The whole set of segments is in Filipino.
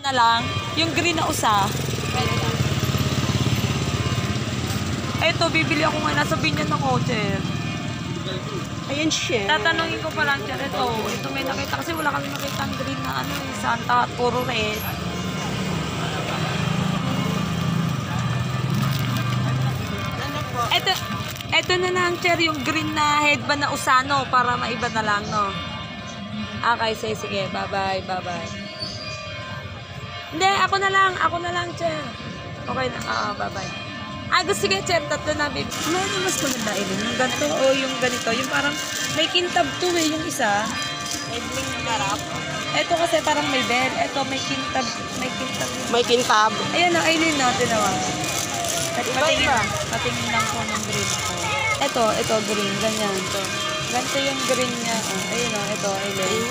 na lang. Yung green na usa. Eto, bibili ako nga. Nasa binyan ako, Cher. Ayan siya. Tatanungin ko pa lang, Cher. Ito may nakita. Kasi wala kami nakita ang green na ano eh. Santa at puro red. Ito na lang, Cher. Yung green na headband na usano. Para maiba na lang, no? Okay, sige. Bye-bye, bye-bye. Hindi, ako na lang, Cher. Okay na, bye-bye. Gusto sige, Cher, tatlo na, babe. Ano mas maganda, Eileen? Yung ganito o yung ganito? Yung parang may kintab to eh, yung isa. Edling na harap. Ito kasi parang may bell. Ito, may kintab. May kintab. Ayan na, Eileen, no? Tinawa. Patingin lang po ng green ko. Ito, green. Ganyan, to. Ganito yung green niya. Ayun o, ito, Eileen.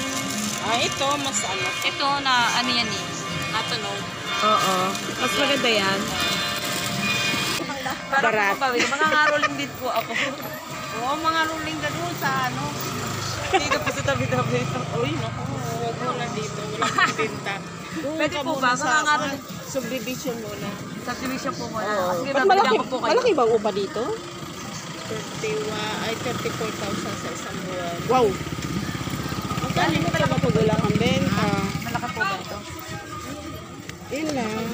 Ito, mas ano. Ito na, ano yan eh? Natunog. Oo. Mas maganda yan. Para Barat. Mga ngaroling din po ako. Oo, mga rolling na doon sa ano. Dito po sa tabi-tabi. Uy, naku. Huwag mo na dito. Walang pinta. Pwede po ba? Mga ngaroling. Subdivision muna. Subdivision po muna. Oo. Sige, Ba't babigyan ko po kayo. malaki bang upa dito? 34,000 sa isang buwan. Wow! Magkano mo pala kapag wala kang benta? Malaki po ba ito? Yun lang.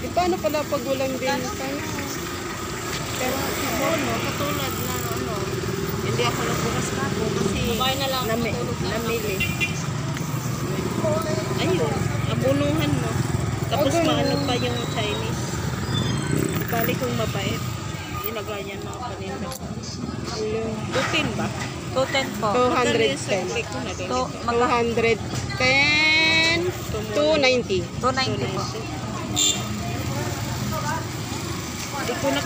E paano pala pag walang benta? Pero no, katulad na ano, hindi ako nagbukas ka po kasi namili. Ayun, abunuhan mo. Tapos maano pa yung Chinese. Balik kong mabait. Ilagay yan mga paninda. 210 ba? 210 po. 210. 210. 290. 290 po.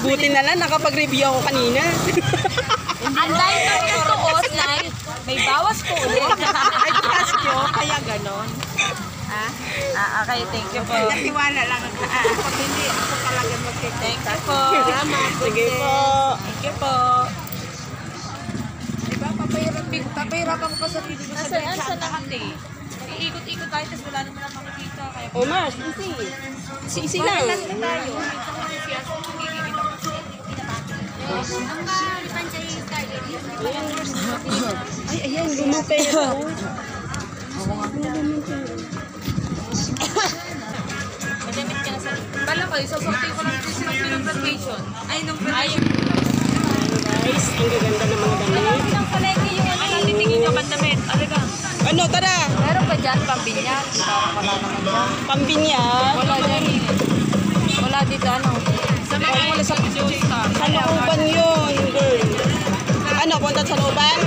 Buti na lang, nakapag-review ako kanina. Ang dahil kami ng tuos na may bawas po ulit. Ay, trust nyo, kaya ganon. Okay, thank you po. Natiwala lang ako. Pag hindi, ako talaga magkikita. Thank you po. Salamat. Sige po. Thank you po. Diba, papahirapan ko pa sa video ko sa Saan nakante? Iikot-ikot tayo, tapos wala naman ang makikita. Mars, easy lang. Bakit tayo? Ay, ayan, lumupay ito. Madamit ka na sa... Bala ko, isasorting ko lang yung graduation. Ay, nung graduation. Guys, ang gaganda ng mga damit. Ang palengke yung ano, titingin nyo bang damit. Alaga. Ano, tara. Meron pa dyan, pambinyan. Wala naman dyan. Pambinyan. Wala dyan. Wala dito, ano. Wala sa Sa looban yun, girl. Ano, punta sa looban?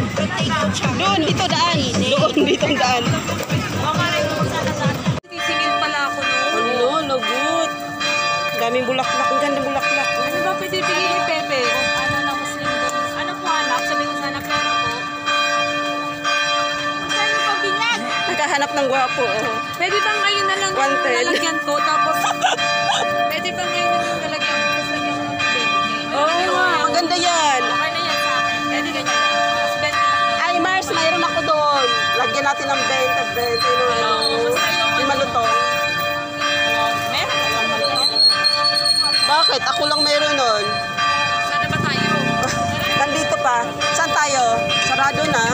Doon, dito daan. Doon, dito daan. Sisingil pala ako noon. Ano, lagot. Daming bulaklak. Ang ganda bulaklak. Ano ba pwede bigyan ni Pepe? Ano na Muslim doon? Ano po anak? Sabi ko sana pera po. Saan yung pambinyan? Naghahanap ng gwapo. Oh. Pwede bang ngayon na lang Wanted. lalagyan ko? Tapos, pwede bang ngayon na lang lalagyan ko? Tapos lagyan ko ng 20. Oo nga, maganda yan. Okay na yan sa akin. Pwede ganyan. Tapos 20 lang. Ay, Mars, mayroon ako doon. Lagyan natin ng 20. Yung malutong. Meron ka lang malutong? Bakit? Ako lang mayroon nun. Sana ba tayo? Nandito pa. Saan tayo? Sarado na.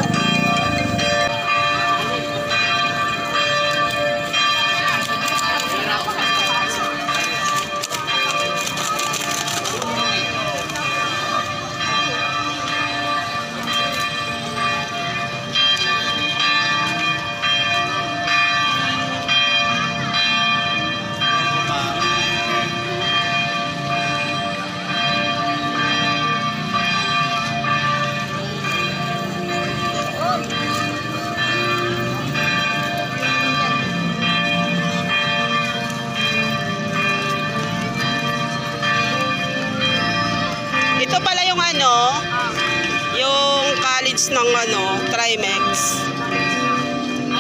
Ito pala yung ano, yung college ng ano, Trimex.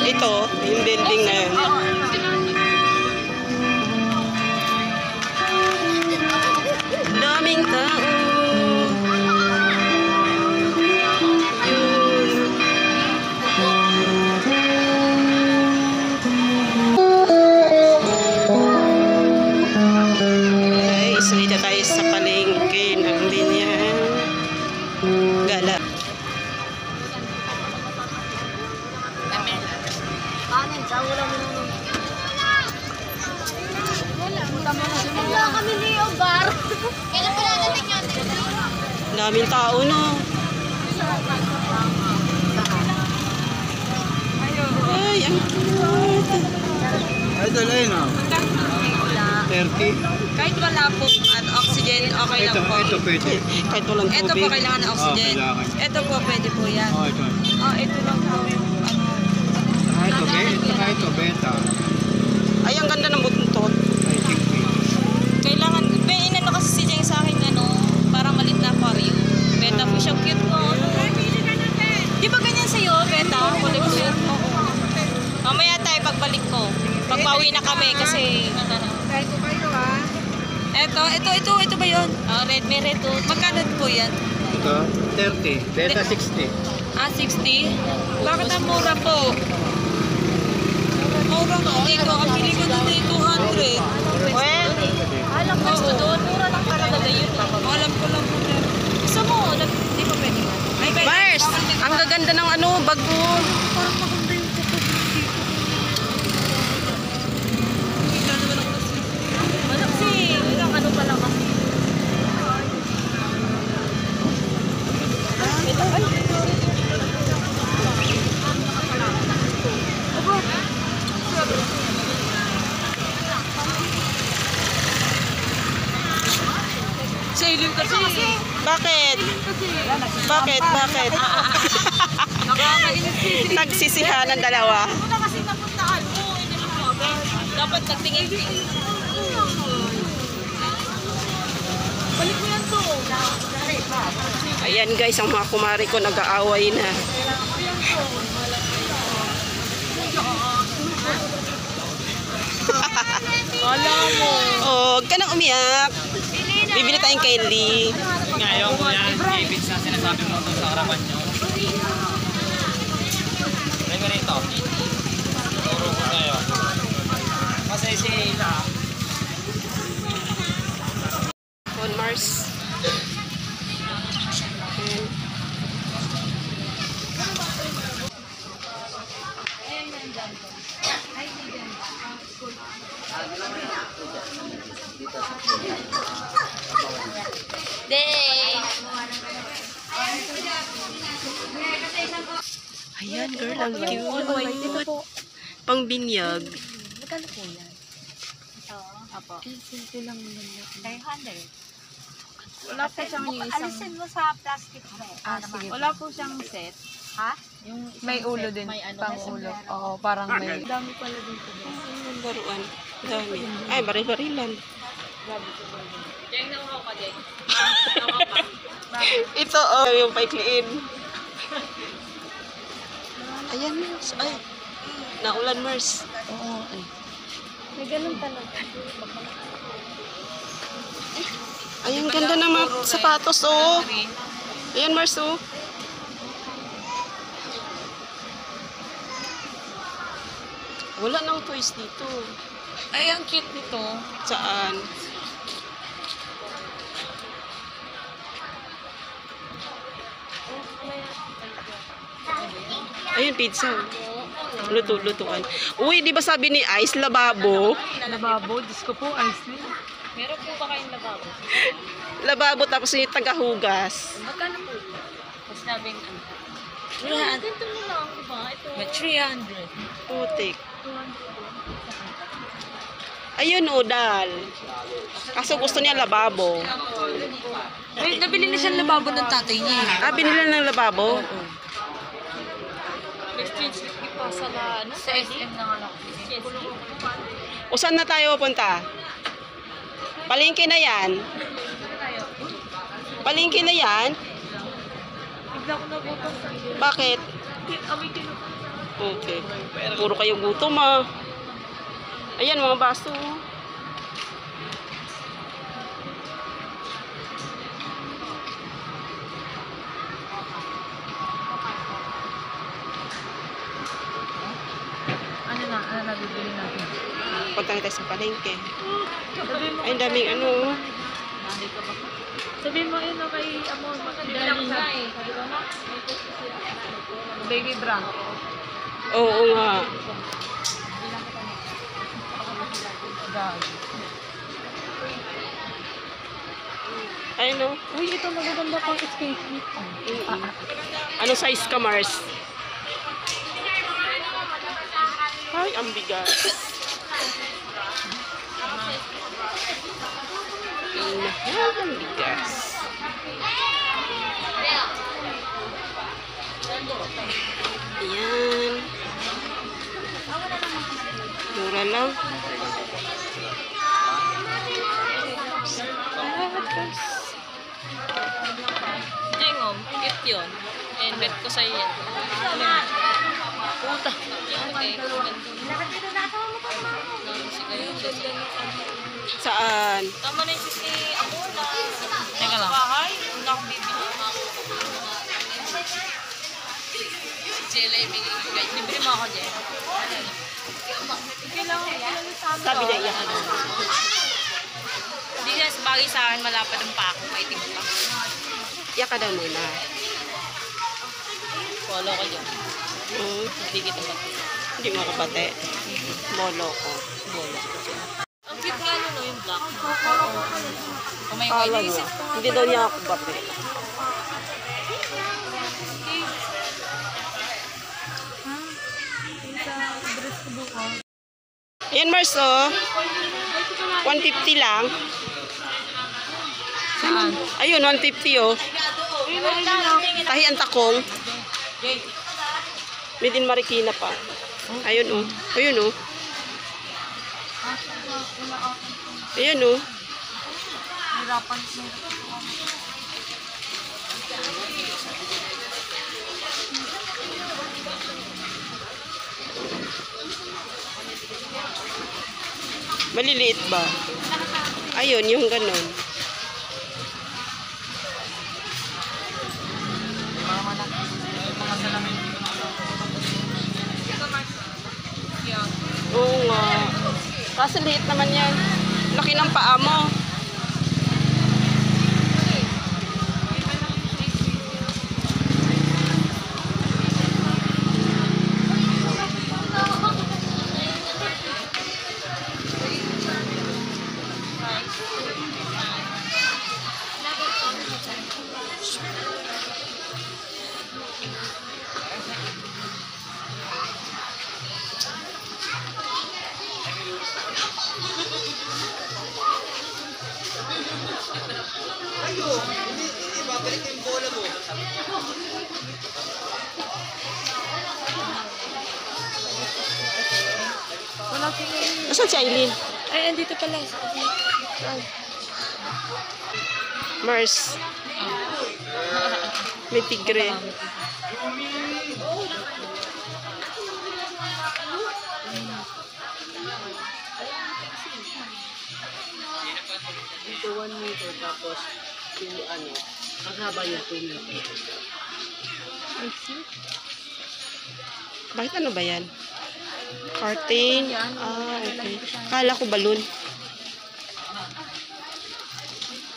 Ito, yung building na yun. Daming tao. Yun. Wala kami Leo Bar. Kailan pala natin yan? Daming tao, no? Ay, ang cute. Idol ayun ah. 30. Kahit wala po oxygen, okay lang po. Ito pwede. Kahit walang Ito tubig. po kailangan ng oxygen. kailangan. Ito po pwede po yan. Ito. Ito lang po yung ano. Ito, benta. Ay, ang ganda ng buntot. I think Kailangan, inano kasi si Jeng sa akin, parang malit na aquarium. Beta po siya, cute ko. Di ba ganyan sa'yo, Beta? Collection? Oo. Mamaya tayo pagbalik ko. Pagbawi na kami kasi... Ito ba yun? red, may red too. Magkano po yan? ito, 30. Benta 60. 60? Bakit ang mura po? Mura po dito. Ang pili ko doon ay 200. Well, alam ko gusto doon. Mura lang talaga yun. Alam ko lang po. Gusto mo, di ba pwede? Ay, pwede. Mars, ang gaganda ng bag mo. Parang maganda yung kuko dito. Bigla naman ako kasi. Wala kasi, ilang ano pa lang kasi. Sailing kasi. Bakit? Bakit? Nakakainis. Nagsisihan ng dalawa. Wala kasi napuntaan mo. Hindi mo dapat nagtingin-tingin. Balik mo yan to. Ayan guys, ang mga kumari ko nag-aaway na. Alam mo. Oh, huwag ka nang umiyak. Bibili tayong candy. Ngayon po yan, i-fix na sinasabi mo doon sa harapan nyo. Teka rito. Turo ko kayo. Kasi si Ila. On Mars. Ayan. Ayan girl, ang cute. Pang binyag. Magkano po yan? Ito, apo. Simple lang yun. 500. Wala po siyang isang... Alisin mo sa plastic mo. Sige. Wala po siyang set. Ha? Yung May ulo din. May ano, Pang ulo. Oo, parang may... Dami pala dito. Ang laruan. Dami. Ay, bari-barilan. Jeng, nauhaw ka, Jeng. Ito, oh, yung paikliin. Ayan, Mars. Ay, naulan, Mars. Oo, ay. May ganun talaga. Ay, ang ganda ng mga sapatos, oh. Ayan, Mars, oh. Wala nang toys dito. Ay, ang cute nito. Saan? Ayun, pizza. Luto-lutuan. Uy, di ba sabi ni Ice, lababo? Lababo, Diyos ko po, ice cream. Meron po ba kayong lababo? Lababo tapos yung tagahugas. Magkano po? Mas nabing ano? 300. Ganito na lang, diba? Ito. May 300. Putik. Ayun, udal. Kaso gusto niya lababo. Ay, nabili na siya ng lababo ng tatay niya. Ah, binila ng lababo? Exchange pa sa ano? Sa SM na nga lang. O saan na tayo punta? Palengke na yan. Palengke na yan. Bigla ko nagutom. Bakit? Kami kinukuha. Okay. Puro kayo gutom ah. Ayan, mga baso. Ano na bibili natin? Punta na tayo sa palengke. Sabihin mo, Ay, ang daming ano. sabihin mo yun kay Amor, maganda sa baby bra. Oo nga. Ayun o. Uy, ito magaganda pang skate. Ano size ka, Mars? Ay, ang bigat. Ang bigas. Ayan. Mura lang. Jengom, cute yun. And bet ko sa'yo yan. Puta. Saan? Tama na yung sisi ako na. Teka lang. Bahay. Una akong bibili. Libre mo ako, Jen. Sabi niya, iyak ka. Hindi kasi bagay sa akin, malapad ang pako. Maitim pa. Iyak ka daw muna. Polo ko dyan. Hindi kita ba? Hindi mo kapate. Molo ko. Bolo. Ang cute nga nun, no, yung black. Kung may Kala white. niya. Hindi daw niya ako bate. Ayan, Mars, oh. 150 lang. Saan? Ayun, 150, oh. Tahi ang takong. Made in Marikina pa. Ayun, oh. Ayun, oh. Ayun, oh. Maliliit ba? Ayun, yung ganun. Oo nga. Kasi liit naman yan. Laki ng paa mo. Nasaan si Aileen? Ay, andito pala. Mars. May tigre. Ito 1 meter tapos yung ano, ang haba niya 2 meter. Bakit ano ba yan? Curtain? Ah, okay. Kala ko balon.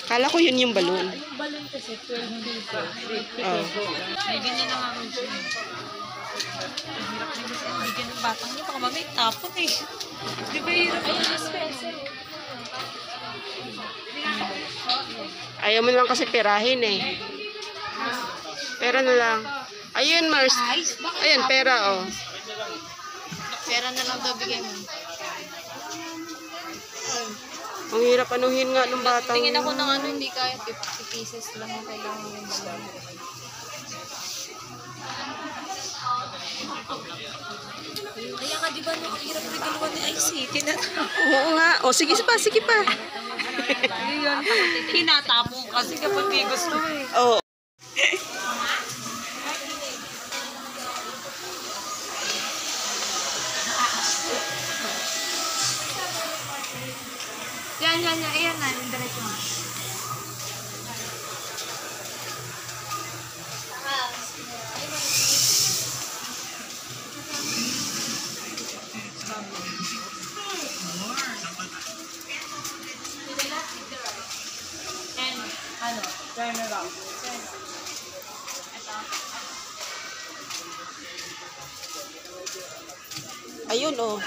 Kala ko yun yung balon. Balon kasi 12 peso. Oh. May ganyan na nga rin siya. Ang hirap din kasi ang bigyan ng batang niya. Baka mamay tapon eh. Di ba hirap? Ayun, dispenser. Ayaw mo lang kasi perahin eh. Pera na lang. Ayun, Mars. Ayun, pera, oh. Pera na lang daw bigyan mo. Ang hirap anuhin nga ng batang. Tingin ako ng ano, hindi kaya 50 pieces lang ang kailangan ng balon. Kaya ka, di ba, no, ang hirap regaluhan ni IC. Oo nga. O, sige pa, sige pa. Hinatapo kasi kapag may gusto eh. Oo. Yan. Ayan na, yung diretso mo. And, ano, turn around. Ayun, oh.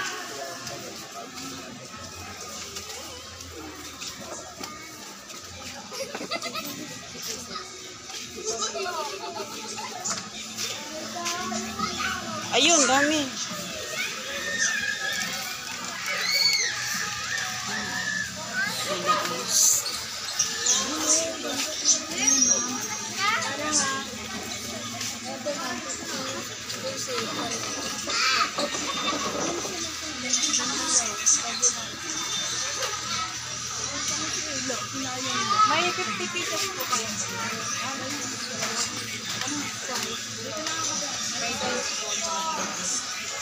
Ayun, dami. May 50 pieces po kayo.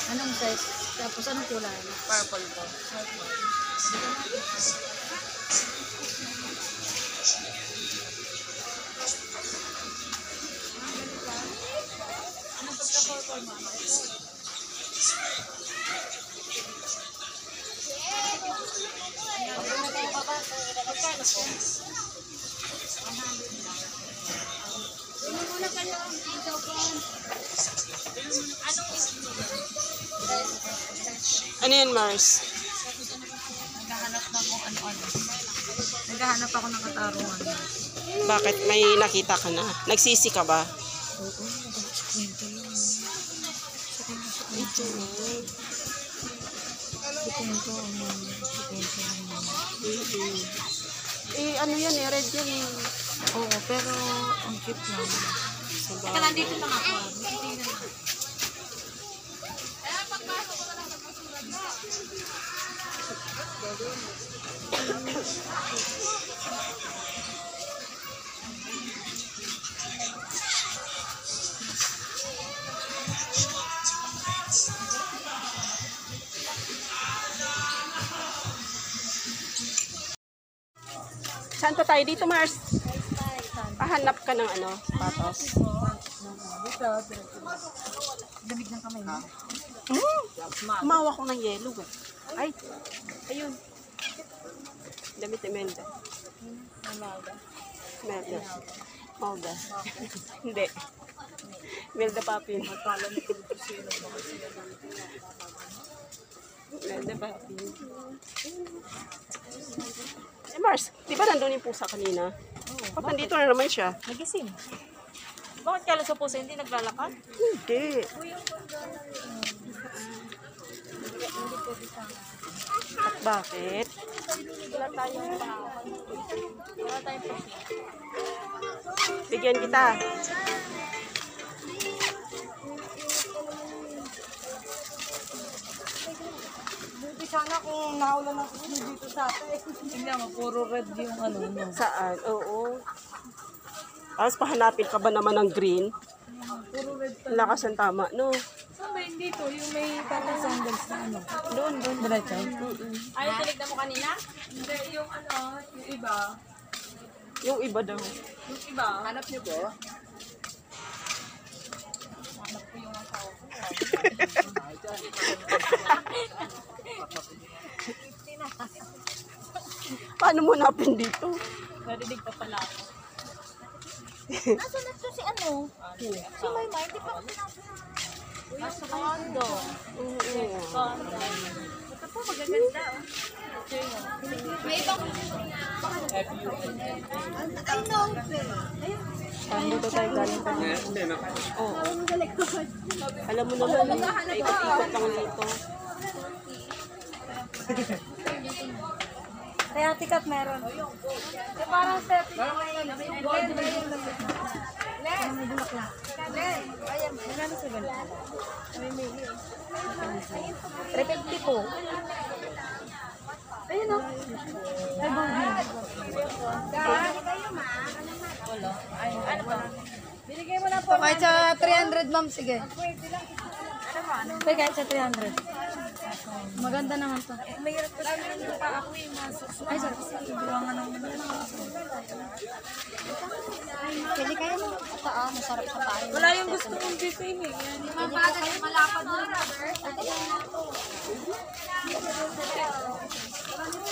Anong size? Tapos anong kulay? Purple po. Ano yan, Mars? Naghahanap na kung ano-ano. Naghahanap ako ng katarungan. Bakit? May nakita ka na? Nagsisi ka ba? Oo, nag-kwento yun. Sa kwento. Eh, ano yan eh? Red yan eh. Oo, pero ang cute lang. Teka, nandito lang ako. Saan pa tayo? Dito, Mars. Pahanap ka ng ano, patos. Damig ng kamay mo. Kumawa ko ng yelo eh. Ay, ayun. Damit ni Melda. Melda. Melda. Hindi. Melda Papin. Melda Papin. Si Mars, di ba nandun yung pusa kanina? Ba't nandito na naman siya? Nagising. Bakit kala sa puso hindi naglalakad? Hindi. At bakit? Wala tayong Bigyan kita. Buti sana kung naulan ng isli dito sa atin. Tingnan mo, puro red yung ano. Saan? Oo. Tapos pahanapin ka ba naman ng green? Puro red. Lakas ang tama, no? Saan ba yung dito? Yung may parang sandals na ano? Doon. Diretso? Ayaw tinignan mo kanina? Hindi, yung ano, yung iba. Yung iba daw. Yung iba. Hanap niyo po? Paano mo napin dito? Narinig pa pala ako. Nasaan na to si ano? Si Maymay, di pa ako Nasa condo. Oo. Condo. Ito po, magaganda. May ibang... I know, Saan dito tayo galing pa? Hindi na. Oo. Alam mo naman, ikot-ikot lang dito. Kaya tikat meron. parang step. Ayan, magkano sa ganito? 350 po. Ayun o. Ay, binigay mo na po. Kahit sa 300, ma'am. Sige. Kahit sa 300. Maganda naman to. Mahirap ko lang pa ako yung masusunod. Ay, sorry. Ibuwangan ng Pili kayo mo. Ito masarap sa tayo. wala yung gusto kong bifin eh. Mabagal yung malapad mo.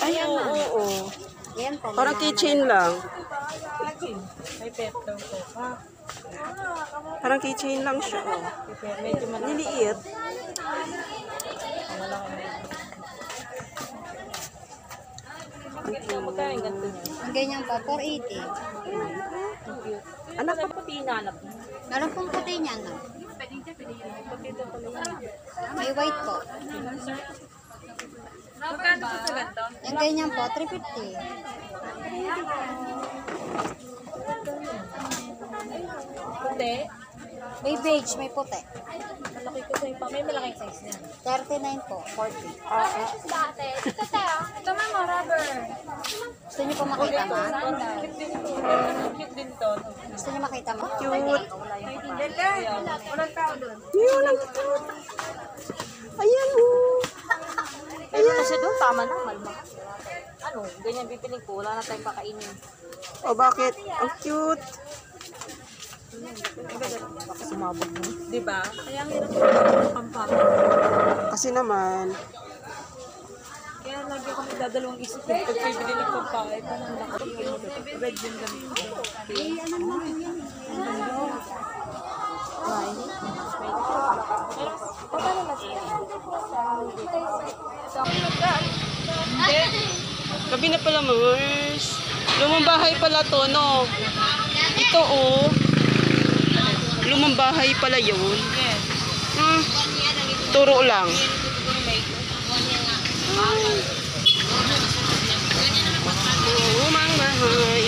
Ay, oo. Yan po. Parang kitchen lang. May pet daw po. Parang kitchen lang siya. Oh. Medyo malaki. Niliit. Magkano yung ganito niya? Ang ganyan pa, 480. cute. Anak ko pati hinanap mo. Meron pong puti niya, no? May white po. Magkano po sa ganito? Yung ganyan po, 350. Puti? May beige, may puti. Malaki ko sa'yo pa. May malaking size niya. 39 po, 40. Ito mo, rubber. Gusto niyo po makita, ma? Cute din to. Cute din to. Gusto niyo makita, ma? Cute. Walang tao doon. Ayan, oh. Pero kasi doon, tama na. Malma. Ano, ganyan bipiling ko. Wala na tayong pakainin. O, bakit? Ang cute. Baka sumabog mo. Diba? Kaya ang hirap pampang. Kasi naman, Kaya lagi ako nagdadalawang isip eh. Pag bibili ng pampakit, anong laki yung red yung ganito. gabi na pala, Mars. Lumang bahay pala to, no? Ito, oh. Lumang bahay pala yun. Turo lang. Lumang bahay.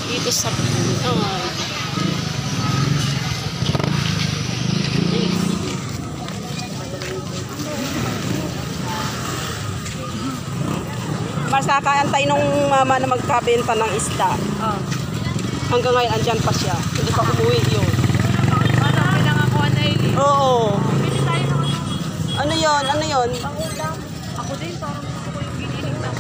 Dito sa Pinoy. Mas nakakaantay nung mama na magkabenta ng isda. Oh. Hanggang ngayon, andyan pa siya. Hindi pa umuwi yun. Ano, pinangakuha na ili. Oo. Bili tayo ng Ano yon? Ano yon? pangulam. Ako din, parang gusto ko yung giniling na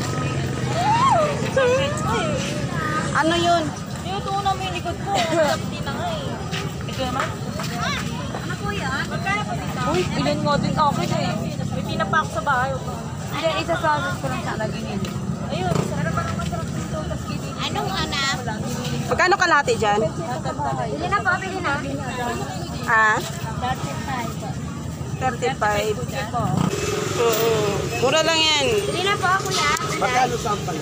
Ano yun? yung tuna mo yung likod ko. Hindi na nga eh. Ito naman? Ano po yan? Magkano po dito? Uy, bilhin mo din. Okay na eh. May pinapa ako sa bahay. Hindi, isasalas ko lang sa laging ini. Ayun, pero parang masarap dito. Tapos giniling. Anong anak? Magkano kalahati dyan? Bili na po, bili na. Ah? 35. 35. Oo. Mura lang yan. Bili na po, kuya. Magkano sampal?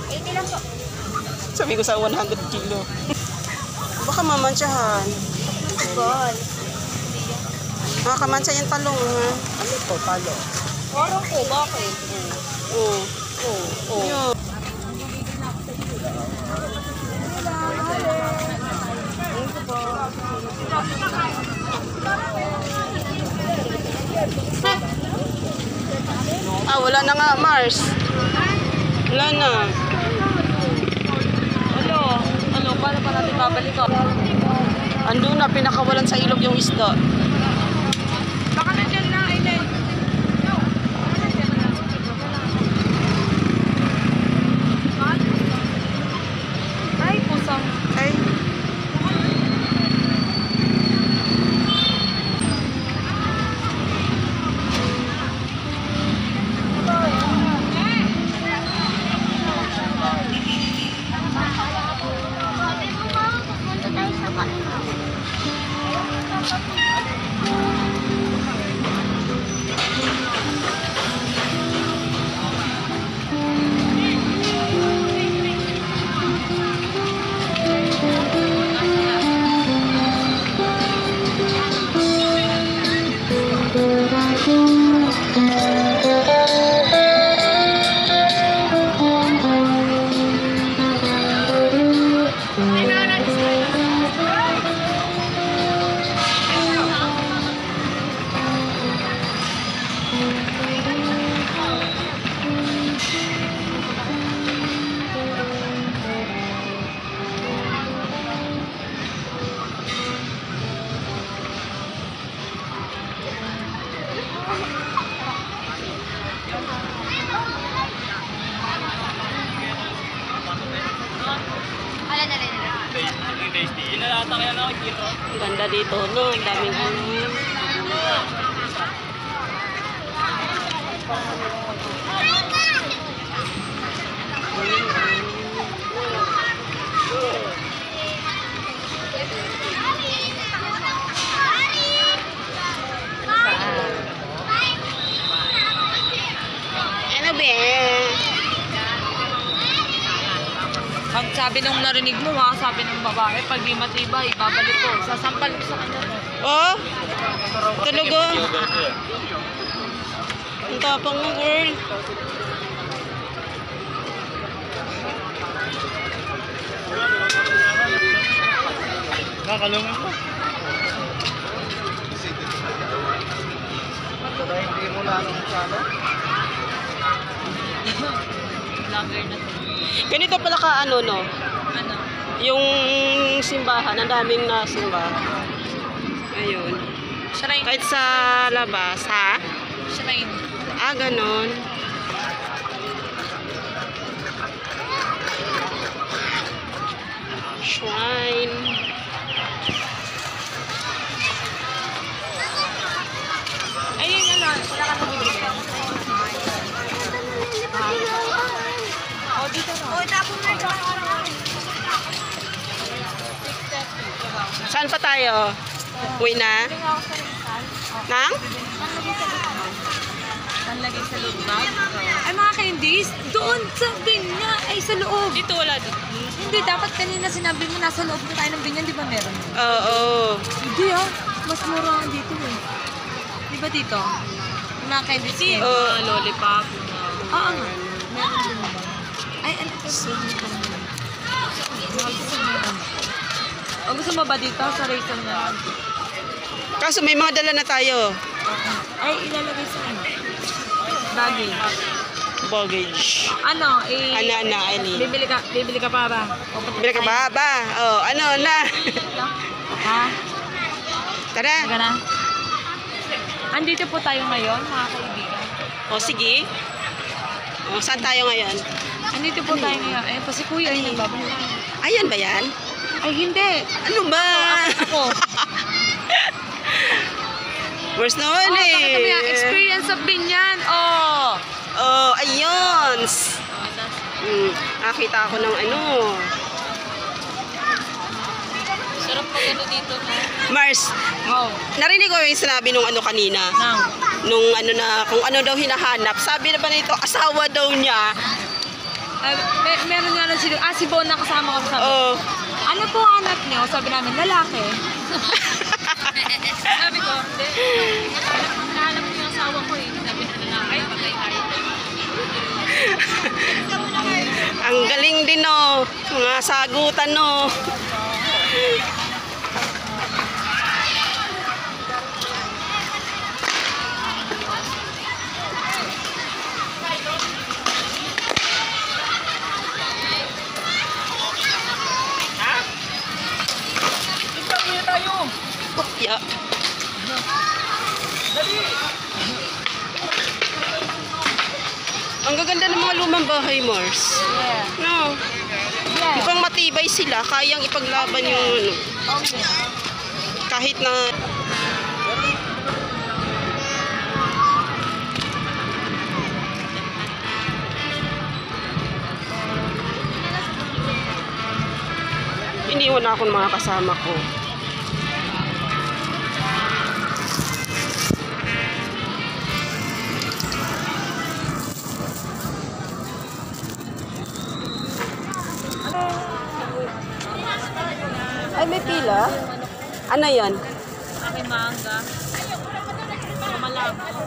80 lang po. Sabi ko sa 100 kilo. Baka mamansyahan. Ball. Makakamansya yung talong, ha? Ano to, talo? Parang po, bakit? Oo. Oo. Yun. Wala na nga, Mars. Wala na. Ano, paano pa natin babalik ko? Andun na, pinakawalan sa ilog yung isda. Baka nandiyan na, Aiden. Ay, pusang. Ay. Ganda dito, no? Ang daming ano. Ano ba? Sabi nung narinig mo ha, sabi ng babae, pag di matibay, babalik ko. Sasampal ko sa kanya. Oh? Talaga? Ang tapang mo, girl. Kakalungan mo. Hindi mo lang masyado. Vlogger na to. Ganito pala ka ano, no? Ano? Yung simbahan, ang daming nasimba. Ayun. Shrine. Kahit sa labas, ha? Shrine. Ah, ganon. Shrine. Ayun, ano, wala ka nang bibigyan. Dito na. Saan pa tayo? Uwi na? Nang? Panlagay sa loob bag. Ay, mga candies, doon sa binya, ay sa loob. Dito wala dito. Hindi, dapat kanina sinabi mo nasa loob na tayo ng binyan, di ba meron? Oo. Hindi mas mura dito eh. Di ba dito? Yung mga candies eh. Oo. Lollipop. Oo nga. Meron din ba? Ay, ano ito? O gusto mo ba dito sa raisin na? Kaso may mga dala na tayo. Ay, ilalagay sa ano? Bagay. Baggage. Ano, Ana, Eileen. bibili ka pa ba? O, Bila ka ba? Oh, ano na? Ha? Tara. Teka na. Andito po tayo ngayon, mga kaibigan. O, sige. O, saan tayo ngayon? Andito po tayo ngayon. Eh, pa si Kuya ay nagbabalik. Ayan ba yan? Ay, hindi. Ano ba? Ako. Worst naman Oh, eh. pakita mo yan. Experience of Binyan. Oh. Oh, ayun. Nakita ako ng ano. Sarap pag ano dito na. Mars, Wow. narinig ko yung sinabi nung ano kanina. Now. Nung ano na, kung ano daw hinahanap. Sabi na ba nito, asawa daw niya. Meron nga lang sila. Si Bon na kasama ko sabi. Oh. Ano po hanap niyo? Sabi namin, lalaki. Sabi ko, hindi. Nahanap ko yung asawa ko eh. Sabi na nila, ay, patay tayo. Ang galing din no. Mga sagutan no. Yeah. Ang gaganda ng mga lumang bahay, Mars. Yeah. No. Yeah. Mukhang matibay sila, kayang ipaglaban yung ano. Okay. Kahit na iniwan ako ng mga kasama ko. Ay, may pila? Ano yan? Aking manga. Mamalangko.